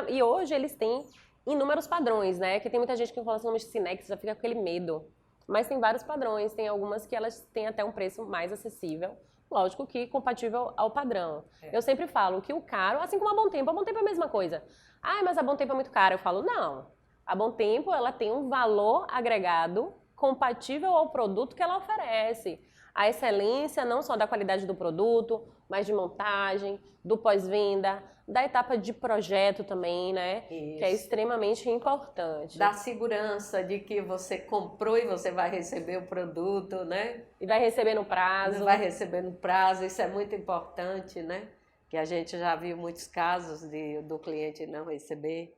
e hoje eles têm inúmeros padrões, né? Que tem muita gente que fala assim, nome de Sinex, já fica com aquele medo. Mas tem vários padrões, tem algumas que elas têm até um preço mais acessível lógico que compatível ao padrão. Eu sempre falo que o caro, assim como a Bom Tempo é a mesma coisa. Ah, mas a Bom Tempo é muito cara. Eu falo, não. A Bom Tempo, ela tem um valor agregado compatível ao produto que ela oferece. A excelência não só da qualidade do produto, mas de montagem, do pós-venda, da etapa de projeto também, né? Isso. Que é extremamente importante. Da segurança de que você comprou e você vai receber o produto, né? E vai receber no prazo. Vai receber no prazo, isso é muito importante, né? Que a gente já viu muitos casos do cliente não receber.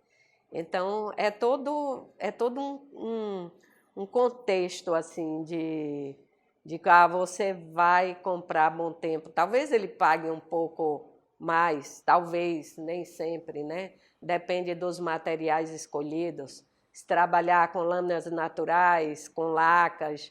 Então, é todo um contexto, assim, de que você vai comprar a Bom Tempo. Talvez ele pague um pouco mais, talvez, nem sempre, né? Depende dos materiais escolhidos. Se trabalhar com lâminas naturais, com lacas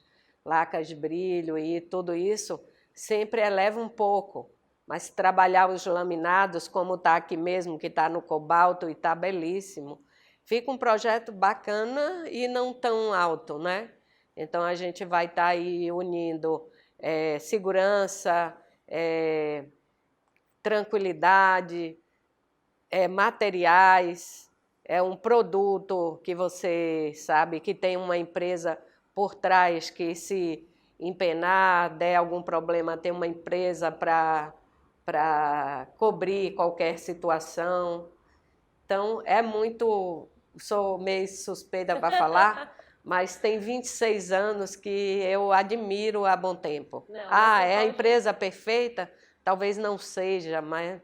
de brilho e tudo isso, sempre eleva um pouco. Mas se trabalhar os laminados, como está aqui mesmo, que está no cobalto e está belíssimo, fica um projeto bacana e não tão alto, né? Então, a gente vai estar aí unindo segurança, tranquilidade, materiais, um produto que você sabe que tem uma empresa por trás que se empenar, der algum problema, tem uma empresa para cobrir qualquer situação. Então, sou meio suspeita para falar, mas tem 26 anos que eu admiro a Bom Tempo. É a empresa perfeita? Talvez não seja, mas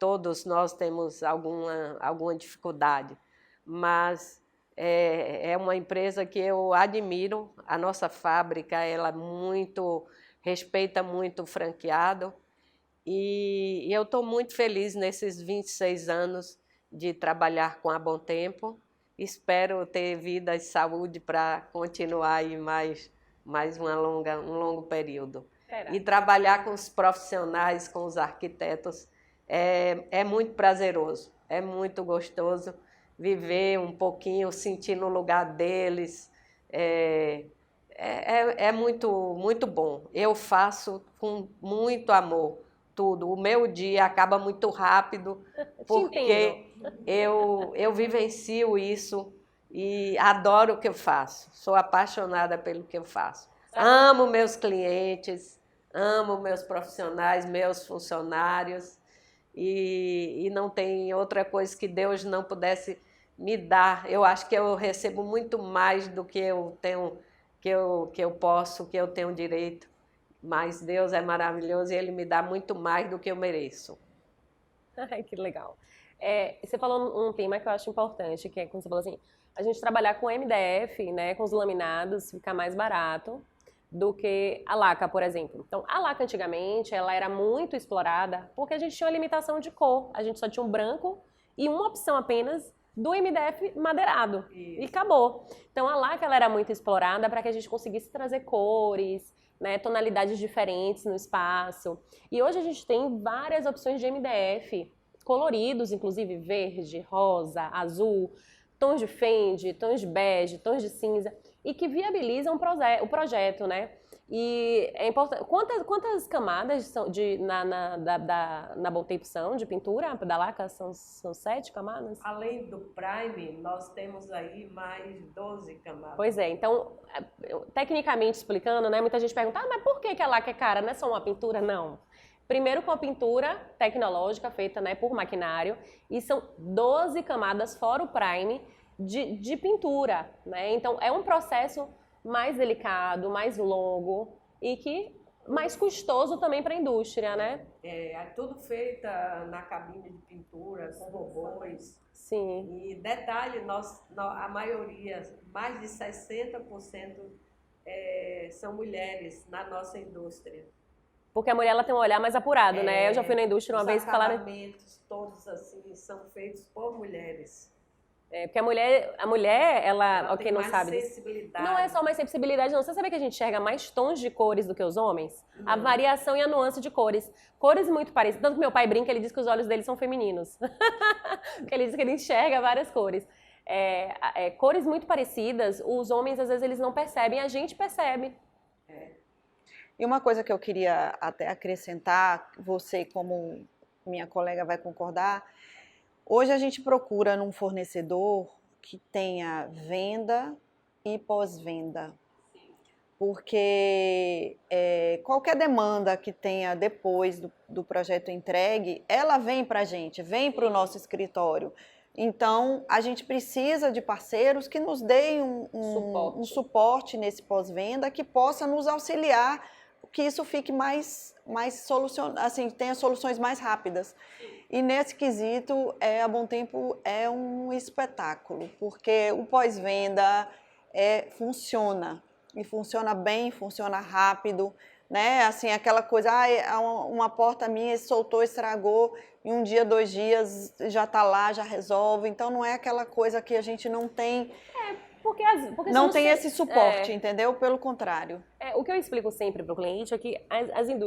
todos nós temos alguma dificuldade. Mas é uma empresa que eu admiro, a nossa fábrica, ela respeita muito o franqueado, e eu estou muito feliz nesses 26 anos de trabalhar com a Bom Tempo. Espero ter vida e saúde para continuar aí mais um longo período. E trabalhar com os profissionais, com os arquitetos, é muito prazeroso, é muito gostoso viver um pouquinho, sentir no lugar deles. É muito, muito bom. Eu faço com muito amor tudo. O meu dia acaba muito rápido, porque eu vivencio isso e adoro o que eu faço. Sou apaixonada pelo que eu faço. Amo meus clientes, amo meus profissionais, meus funcionários, e não tem outra coisa que Deus não pudesse me dar. Eu acho que eu recebo muito mais do que eu tenho, que eu posso, que eu tenho direito. Mas Deus é maravilhoso e Ele me dá muito mais do que eu mereço. Ai, que legal. Você falou um tema que eu acho importante, que é quando você falou assim, a gente trabalhar com MDF, né, com os laminados, fica mais barato do que a laca, por exemplo. Então, a laca antigamente, ela era muito explorada porque a gente tinha uma limitação de cor. A gente só tinha um branco e uma opção apenas do MDF madeirado. Isso. E acabou. Então, a laca ela era muito explorada para que a gente conseguisse trazer cores, né, tonalidades diferentes no espaço. E hoje a gente tem várias opções de MDF, coloridos, inclusive verde, rosa, azul, tons de fende, tons de bege, tons de cinza, e que viabilizam o projeto, né? E é importante. Quantas camadas são na Bom Tempo são de pintura da laca? São 7 camadas? Além do prime, nós temos aí mais 12 camadas. Pois é, então, tecnicamente explicando, né? Muita gente pergunta, mas por que a laca é cara? Não é só uma pintura? Não. Primeiro com a pintura tecnológica feita, né, por maquinário, e são 12 camadas fora o prime de pintura, né? Então é um processo mais delicado, mais longo e que mais custoso também para a indústria, né? É tudo feita na cabine de pintura, com robôs. Sim. E detalhe, a maioria, mais de 60% são mulheres na nossa indústria. Porque a mulher ela tem um olhar mais apurado, né? Eu já fui na indústria uma vez e falaram... Os acabamentos todos assim são feitos por mulheres. Porque a mulher, ela tem não mais sabe sensibilidade. Não é só mais sensibilidade, não. Você sabia que a gente enxerga mais tons de cores do que os homens? A variação e a nuance de cores. Cores muito parecidas. Tanto que meu pai brinca, ele diz que os olhos dele são femininos. Porque ele diz que ele enxerga várias cores. Cores muito parecidas, os homens às vezes eles não percebem, a gente percebe. E uma coisa que eu queria até acrescentar, você como minha colega vai concordar, hoje a gente procura num fornecedor que tenha venda e pós-venda. Porque qualquer demanda que tenha depois do projeto entregue, ela vem para a gente, vem para o nosso escritório. Então, a gente precisa de parceiros que nos deem um suporte nesse pós-venda, que possa nos auxiliar, que isso fique mais assim, tenha soluções mais rápidas. E nesse quesito, a Bom Tempo é um espetáculo, porque o pós-venda funciona. E funciona bem, funciona rápido, né? Assim, aquela coisa, uma porta minha soltou, estragou, em um dia, 2 dias, já está lá, já resolve. Então, não é aquela coisa que a gente não tem... Porque não tem esse suporte, entendeu? Pelo contrário. O que eu explico sempre para o cliente é que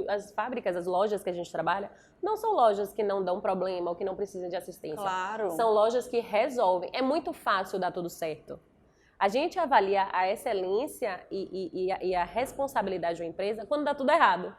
as fábricas, as lojas que a gente trabalha, não são lojas que não dão problema ou que não precisam de assistência. Claro. São lojas que resolvem. É muito fácil dar tudo certo. A gente avalia a excelência e a responsabilidade de uma empresa quando dá tudo errado.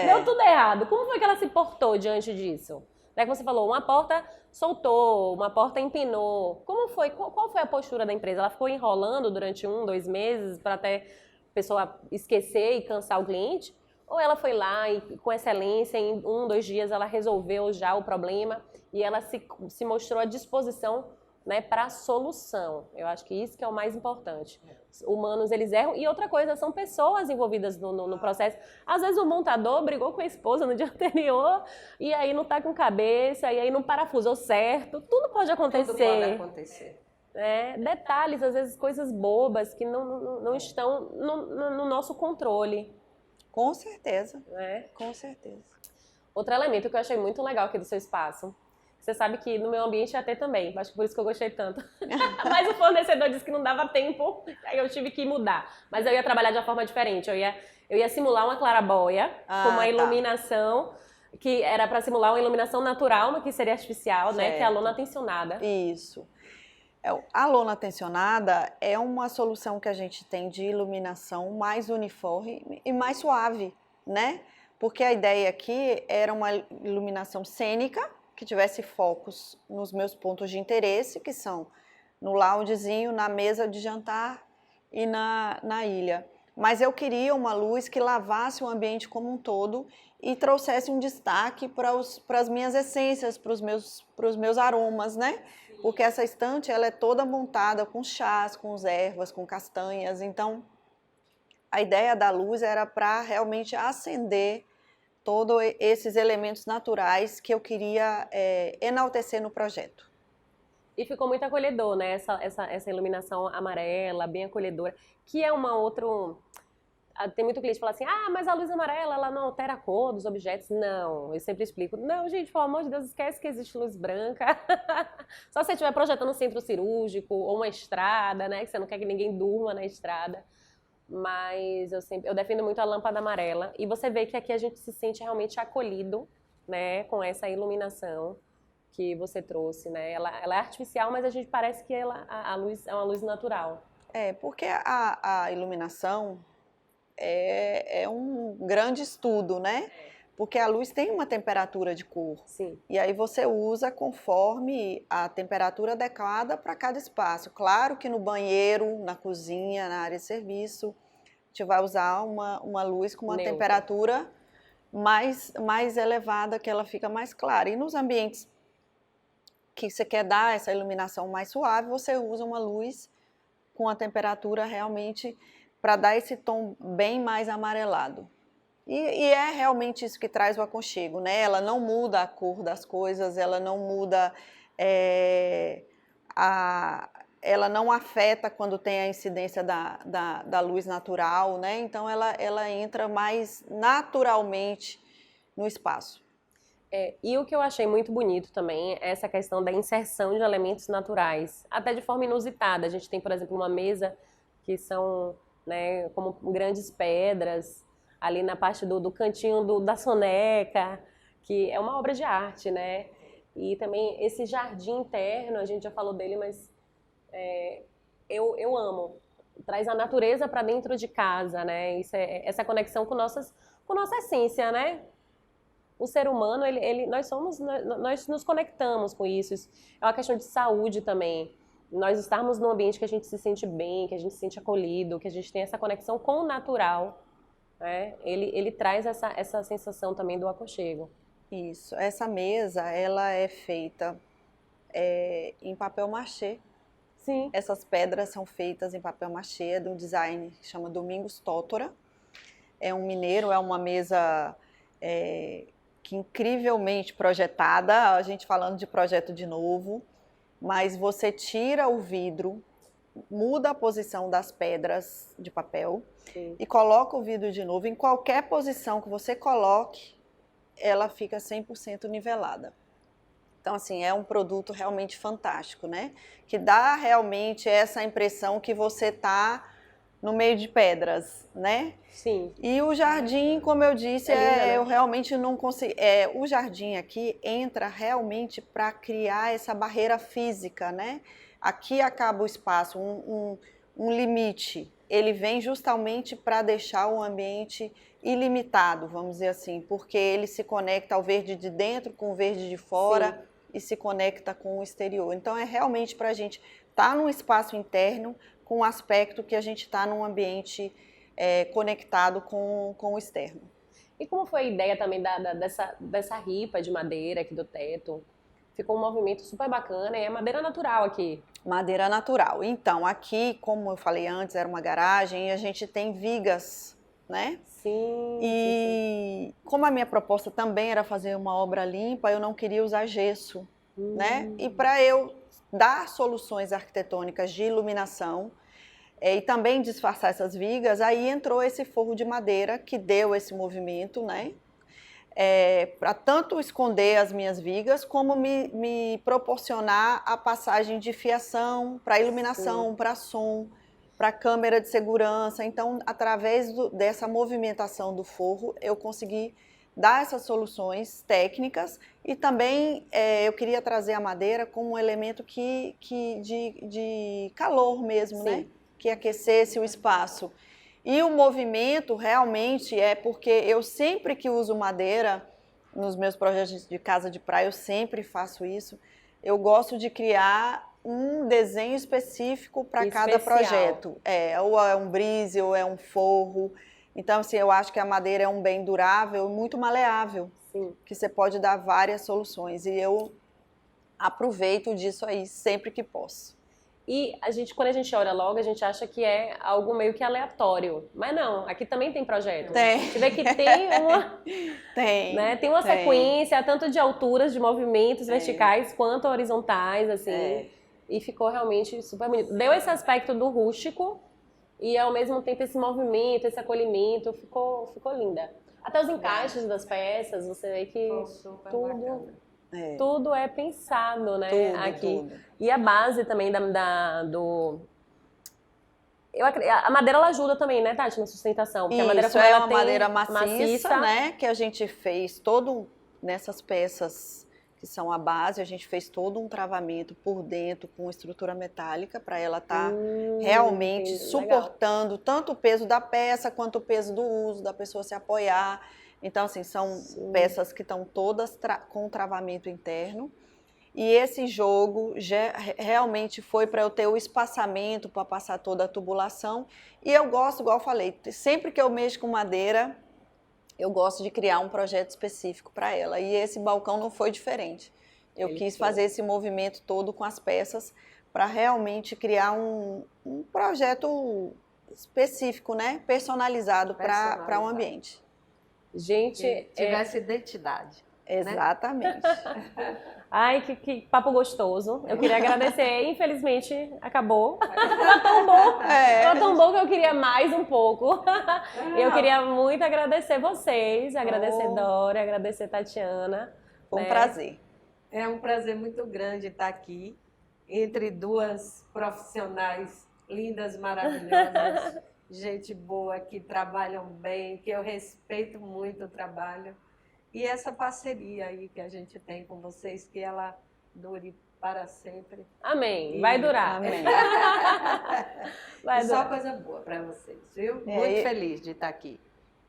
Deu tudo errado. Como foi que ela se portou diante disso? Como você falou, uma porta soltou, uma porta empinou. Como foi? Qual foi a postura da empresa? Ela ficou enrolando durante 1, 2 meses para até a pessoa esquecer e cansar o cliente? Ou ela foi lá e, com excelência, em 1, 2 dias, ela resolveu já o problema e ela se mostrou à disposição, né, para a solução? Eu acho que isso que é o mais importante. Os humanos, eles erram. E outra coisa, são pessoas envolvidas no processo. Às vezes o montador brigou com a esposa no dia anterior e aí não tá com cabeça, e aí não parafusou certo. Tudo pode acontecer. Tudo pode acontecer. Detalhes, às vezes coisas bobas que não estão no nosso controle. Com certeza. Com certeza. Outro elemento que eu achei muito legal aqui do seu espaço. Você sabe que no meu ambiente ia ter também, acho que por isso que eu gostei tanto. Mas o fornecedor disse que não dava tempo, aí eu tive que mudar. Mas eu ia trabalhar de uma forma diferente, eu ia simular uma claraboia com uma iluminação, que era para simular uma iluminação natural, mas que seria artificial, né? Que é a lona tensionada. Isso. A lona tensionada é uma solução que a gente tem de iluminação mais uniforme e mais suave, né? Porque a ideia aqui era uma iluminação cênica, que tivesse focos nos meus pontos de interesse, que são no loungezinho, na mesa de jantar e na ilha. Mas eu queria uma luz que lavasse o ambiente como um todo e trouxesse um destaque para as minhas essências, para os meus aromas, né? Porque essa estante, ela é toda montada com chás, com ervas, com castanhas. Então, a ideia da luz era para realmente acender todos esses elementos naturais que eu queria enaltecer no projeto. E ficou muito acolhedor, né? Essa iluminação amarela, bem acolhedora, que é uma outra... Tem muito cliente que fala assim, mas a luz amarela, ela não altera a cor dos objetos. Não, eu sempre explico. Não, gente, pelo amor de Deus, esquece que existe luz branca. Só se você estiver projetando um centro cirúrgico ou uma estrada, né? Que você não quer que ninguém durma na estrada. Mas eu defendo muito a lâmpada amarela. E você vê que aqui a gente se sente realmente acolhido, né, com essa iluminação que você trouxe, né? Ela é artificial, mas a gente parece que a luz é uma luz natural. Porque a iluminação é um grande estudo, né? Porque a luz tem uma temperatura de cor. Sim. E aí você usa conforme a temperatura adequada para cada espaço. Claro que no banheiro, na cozinha, na área de serviço, a gente vai usar uma luz com uma temperatura mais elevada, que ela fica mais clara. E nos ambientes que você quer dar essa iluminação mais suave, você usa uma luz com a temperatura realmente para dar esse tom bem mais amarelado. E é realmente isso que traz o aconchego, né? Ela não muda a cor das coisas, ela não muda, ela não afeta quando tem a incidência da luz natural, né? Então ela entra mais naturalmente no espaço. E o que eu achei muito bonito também é essa questão da inserção de elementos naturais, até de forma inusitada. A gente tem, por exemplo, uma mesa que são, né, como grandes pedras, ali na parte do cantinho da soneca, que é uma obra de arte, né? E também esse jardim interno, a gente já falou dele, mas eu amo, traz a natureza para dentro de casa, né? Isso essa conexão com nossa essência, né? O ser humano, nós nos conectamos com isso. Isso é uma questão de saúde também. Nós estarmos num ambiente que a gente se sente bem, que a gente se sente acolhido, que a gente tem essa conexão com o natural, né? Ele traz essa sensação também do aconchego. Isso. Essa mesa, ela é feita em papel machê. Sim. Essas pedras são feitas em papel machê, é de um design que chama Domingos Tótora. É um mineiro, é uma mesa que incrivelmente projetada, a gente falando de projeto de novo, mas você tira o vidro, muda a posição das pedras de papel. Sim. E coloca o vidro de novo. Em qualquer posição que você coloque, ela fica 100% nivelada. Então, assim, é um produto realmente fantástico, né? Que dá realmente essa impressão que você está no meio de pedras, né? Sim. E o jardim, como eu disse, lindo, né? eu realmente não consigo... o jardim aqui entra realmente para criar essa barreira física, né? Aqui acaba o espaço, um limite. Ele vem justamente para deixar o ambiente ilimitado, vamos dizer assim, porque ele se conecta ao verde de dentro com o verde de fora. Sim. E se conecta com o exterior. Então, é realmente para a gente estar num espaço interno com o aspecto que a gente está num ambiente conectado com o externo. E como foi a ideia também dessa ripa de madeira aqui do teto? Ficou um movimento super bacana e é madeira natural aqui. Madeira natural. Então, aqui, como eu falei antes, era uma garagem e a gente tem vigas, né? Sim. E como a minha proposta também era fazer uma obra limpa, eu não queria usar gesso, né? E para eu dar soluções arquitetônicas de iluminação e também disfarçar essas vigas, aí entrou esse forro de madeira que deu esse movimento, né? Para tanto esconder as minhas vigas, como me proporcionar a passagem de fiação para iluminação, para som, para câmera de segurança. Então, através dessa movimentação do forro, eu consegui dar essas soluções técnicas e também eu queria trazer a madeira como um elemento de calor mesmo, né? Que aquecesse o espaço. E o movimento realmente é porque eu sempre que uso madeira, nos meus projetos de casa de praia, eu sempre faço isso, eu gosto de criar um desenho específico para cada projeto. Ou é um brise, ou é um forro. Então, assim, eu acho que a madeira é um bem durável e muito maleável. Sim. Que você pode dar várias soluções. E eu aproveito disso aí sempre que posso. E quando a gente olha logo, a gente acha que é algo meio que aleatório. Mas não, aqui também tem projeto. Tem. Você vê que tem uma... Tem. Né? Tem uma sequência, tanto de alturas, de movimentos verticais, quanto horizontais, assim. E ficou realmente super bonito. Deu esse aspecto do rústico e, ao mesmo tempo, esse movimento, esse acolhimento. Ficou linda. Até os encaixes das peças, você vê que tudo é pensado, né? Tudo, aqui. tudo. E a base também a madeira, ela ajuda também, né, Tati, na sustentação? Porque a madeira, Isso, uma madeira maciça, né? Que a gente fez nessas peças que são a base, a gente fez todo um travamento por dentro com estrutura metálica para ela estar realmente suportando tanto o peso da peça quanto o peso do uso, da pessoa se apoiar. Então, assim, são peças que estão todas com travamento interno. E esse jogo realmente foi para eu ter o espaçamento para passar toda a tubulação. E eu gosto, igual eu falei, sempre que eu mexo com madeira, eu gosto de criar um projeto específico para ela. E esse balcão não foi diferente. Eu quis fazer esse movimento todo com as peças para realmente criar um projeto específico, né? Personalizado para o ambiente. Gente, que tivesse identidade. Exatamente. Né? Ai, que papo gostoso. Eu queria agradecer. Infelizmente, acabou. Tá tão bom. Tá tão bom que eu queria mais um pouco. Eu queria muito agradecer vocês. Agradecer Dora, agradecer Tatiana. Foi um prazer. É um prazer muito grande estar aqui, entre duas profissionais lindas, maravilhosas. Gente boa, que trabalham bem, que eu respeito muito o trabalho. E essa parceria aí que a gente tem com vocês, que ela dure para sempre. Amém. Vai durar. Amém. Vai E só durar. coisa boa para vocês, viu? É, Muito e- feliz de estar aqui.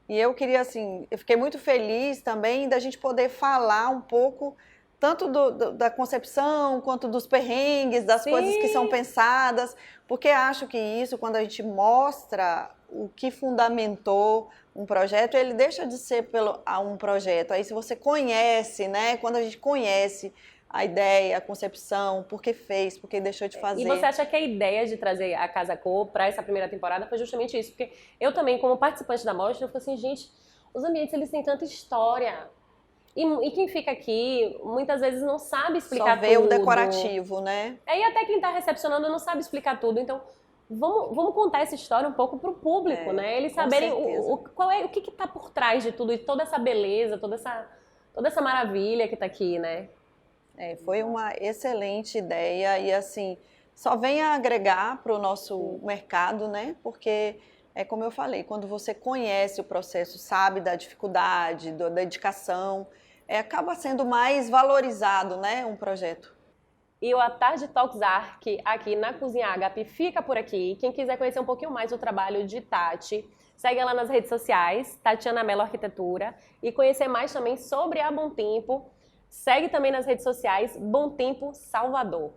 E eu queria, assim, eu fiquei muito feliz também da gente poder falar um pouco tanto da concepção, quanto dos perrengues, das Sim. coisas que são pensadas, porque acho que isso, quando a gente mostra o que fundamentou um projeto, ele deixa de ser um projeto. Aí se você conhece, né, quando a gente conhece a ideia, a concepção, por que fez, por que deixou de fazer. E você acha que a ideia de trazer a Casa Cor para essa primeira temporada foi justamente isso? Porque eu também, como participante da mostra, eu falei assim, gente, os ambientes eles têm tanta história. E quem fica aqui, muitas vezes não sabe explicar Só vê tudo. o decorativo, né? E até quem está recepcionando não sabe explicar tudo. Então, vamos contar essa história um pouco para o público, né? Eles com saberem certeza. o que está por trás de tudo e toda essa beleza, toda essa maravilha que está aqui, né? Foi uma excelente ideia e assim, só vem a agregar para o nosso mercado, né? Porque é como eu falei, quando você conhece o processo, sabe da dificuldade, da dedicação, acaba sendo mais valorizado, né? Um projeto. E o A Tarde Talks Arc, aqui na Cozinha Ágape, fica por aqui. Quem quiser conhecer um pouquinho mais do trabalho de Tati, segue ela nas redes sociais, Tatiana Mello Arquitetura, e conhecer mais também sobre a Bom Tempo, segue também nas redes sociais Bom Tempo Salvador.